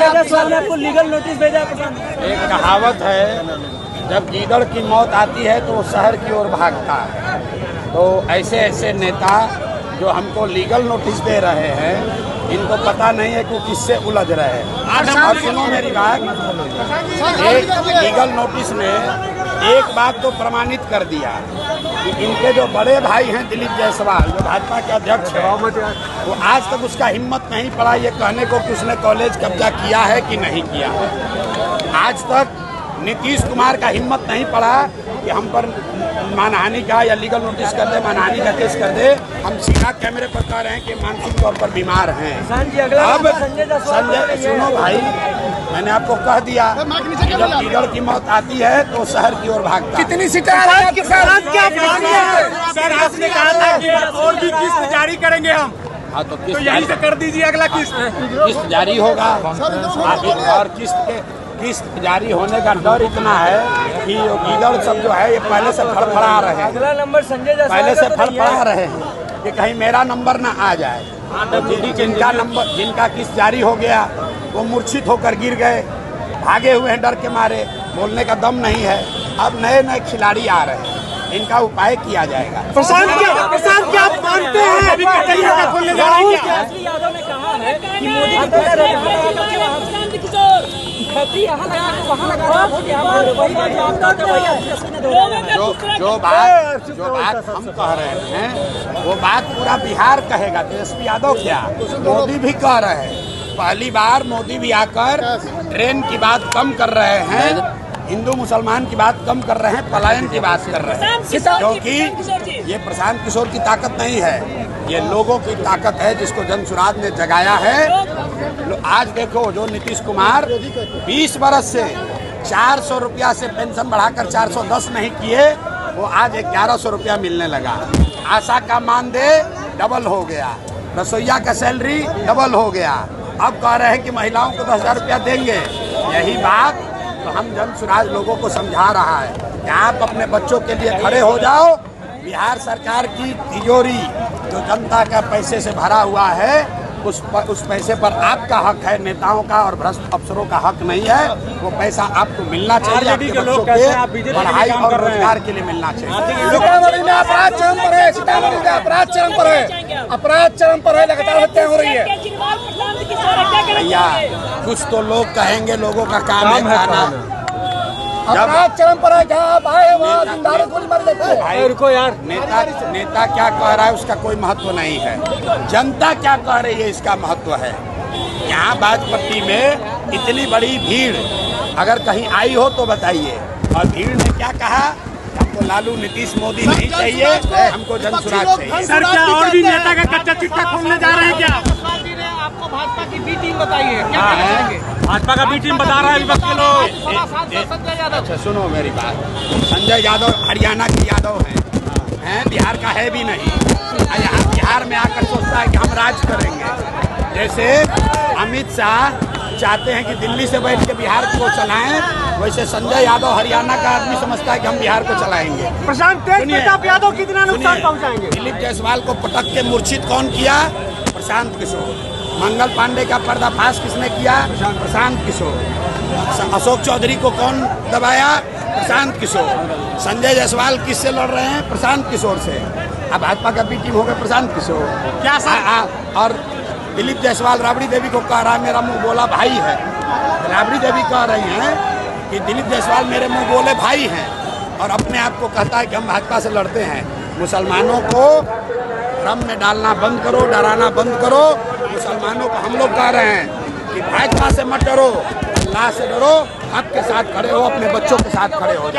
जायसवाल ने आपको legal notice भेजा है प्रशांत? एक कहावत है, जब गीदड़ की मौत आती है तो वो शहर की ओर भागता है। तो ऐसे ऐसे नेता जो हमको लीगल नोटिस दे रहे हैं, इनको पता नहीं है कि किससे उलझ रहे हैं। और सुनो मेरी बात, एक लीगल नोटिस ने एक बात तो प्रमाणित कर दिया कि इनके जो बड़े भाई हैं दिलीप जायसवाल, जो भाजपा के अध्यक्ष हैं, वो आज तक उसका हिम्मत नहीं पड़ा ये कहने को कि उसने कॉलेज कब्जा किया है कि नहीं किया। आज तक नीतीश कुमार का हिम्मत नहीं पड़ा कि हम पर मानहानि का या लीगल नोटिस कर दे, मानहानि का केस कर दे। हम सीधा कैमरे पर कह रहे हैं कि मानसिक तौर पर बीमार हैं। अब संजय, सुनो भाई, मैंने आपको कह दिया कि जब गीदड़ की मौत आती है तो शहर की ओर भागता है। कितनी सीटें सर आपने कहा था कि और भी किस्त जारी करेंगे हम। हाँ, तो यहीं से कर दीजिए अगला किस्त जारी होगा। और किस्त जारी होने का डर इतना है कि गीदड़ सब जो है ये पहले से फड़फड़ा रहे हैं, अगला नंबर संजय जायसवाल पहले से फड़फड़ा रहे हैं कि कहीं मेरा नंबर ना आ जाए। तो जिनका किस्त जारी हो गया वो मूर्छित होकर गिर गए, भागे हुए हैं डर के मारे, बोलने का दम नहीं है। अब नए नए खिलाड़ी आ रहे हैं, इनका उपाय किया जाएगा। प्रशांत क्या आप मानते हैं राहुल यादव ने कहा है कि मोदी जो बात हम कह रहे हैं वो बात पूरा बिहार कहेगा। तेजस्वी यादव क्या, मोदी भी कह रहे हैं। पहली बार मोदी भी आकर ट्रेन की बात कम कर रहे हैं, हिंदू मुसलमान की बात कम कर रहे हैं, पलायन की बात कर रहे हैं। क्योंकि ये प्रशांत किशोर की ताकत नहीं है, ये लोगों की ताकत है जिसको जनसुराज ने जगाया है। आज देखो, जो नीतीश कुमार 20 बरस से 400 रुपया से पेंशन बढ़ाकर 410 नहीं किए, वो आज 1100 रुपया मिलने लगा। आशा का मानदेय डबल हो गया, रसोईया का सैलरी डबल हो गया। अब कह रहे हैं कि महिलाओं को 10,000 रुपया देंगे। यही बात तो हम जनसुराज लोगों को समझा रहा है कि आप अपने बच्चों के लिए खड़े हो जाओ। बिहार सरकार की तिजोरी जो जनता का पैसे से भरा हुआ है, उस पैसे पर आपका हक है, नेताओं का और भ्रष्ट अफसरों का हक नहीं है। वो पैसा आपको मिलना चाहिए, आपके बच्चों के पढ़ाई और रोजगार के लिए मिलना चाहिए। सीतामढ़ी में अपराध चरम पर है, सीतामढ़ी में अपराध चरम पर है, अपराध चरम पर है, लगातार हत्या हो रही है। भैया, कुछ तो लोग कहेंगे, लोगों का काम है कहना। अपराध चरम पर है, जहाँ आप आए वहाँ जिंदारे गोली मार देते हैं। रुको यार, नेता क्या कह रहा है उसका कोई महत्व नहीं है, जनता क्या कह रही है इसका महत्व है। यहाँ बाजपट्टी में इतनी बड़ी भीड़ अगर कहीं आई हो तो बताइए। और भीड़ ने क्या कहा, हमको लालू नीतीश मोदी नहीं चाहिए, हमको जनसुराज चाहिए। सर, क्या और भी नेता का कच्चा चिट्ठा खोलने जा रहे हैं क्या? आपको भाजपा की बी टीम बताई है, क्या कहेंगे? भाजपा का बी टीम बता रहा है विपक्ष के लोग। अच्छा सुनो मेरी बात, संजय यादव हरियाणा के यादव हैं, बिहार का है भी नहीं। यहाँ बिहार में आकर सोचता है कि हम राज करेंगे। जैसे अमित शाह चाहते हैं कि दिल्ली से बैठ के बिहार को चलाएं, वैसे संजय यादव हरियाणा का आदमी समझता है कि हम बिहार को चलाएंगे। प्रशांत प्रताप यादव कितना नुकसान पहुंचाएंगे? दिलीप जायसवाल को पटक के मूर्छित कौन किया? प्रशांत किशोर। मंगल पांडे का पर्दाफाश किसने किया? प्रशांत किशोर। अशोक चौधरी को कौन दबाया? प्रशांत किशोर। संजय जायसवाल किससे लड़ रहे हैं? प्रशांत किशोर से। अब भाजपा का बी टीम हो गया प्रशांत किशोर। क्या सर? और दिलीप जायसवाल राबड़ी देवी को कह रहा है मेरा मुंह बोला भाई है। राबड़ी देवी कह रही हैं कि दिलीप जायसवाल मेरे मुंह बोले भाई हैं, और अपने आप को कहता है कि हम भाजपा से लड़ते हैं। मुसलमानों को भ्रम में डालना बंद करो, डराना बंद करो। मुसलमानों को हम लोग कह रहे हैं कि भाजपा से मत डरो, अल्लाह से डरो, हक के साथ खड़े हो, अपने बच्चों के साथ खड़े हो।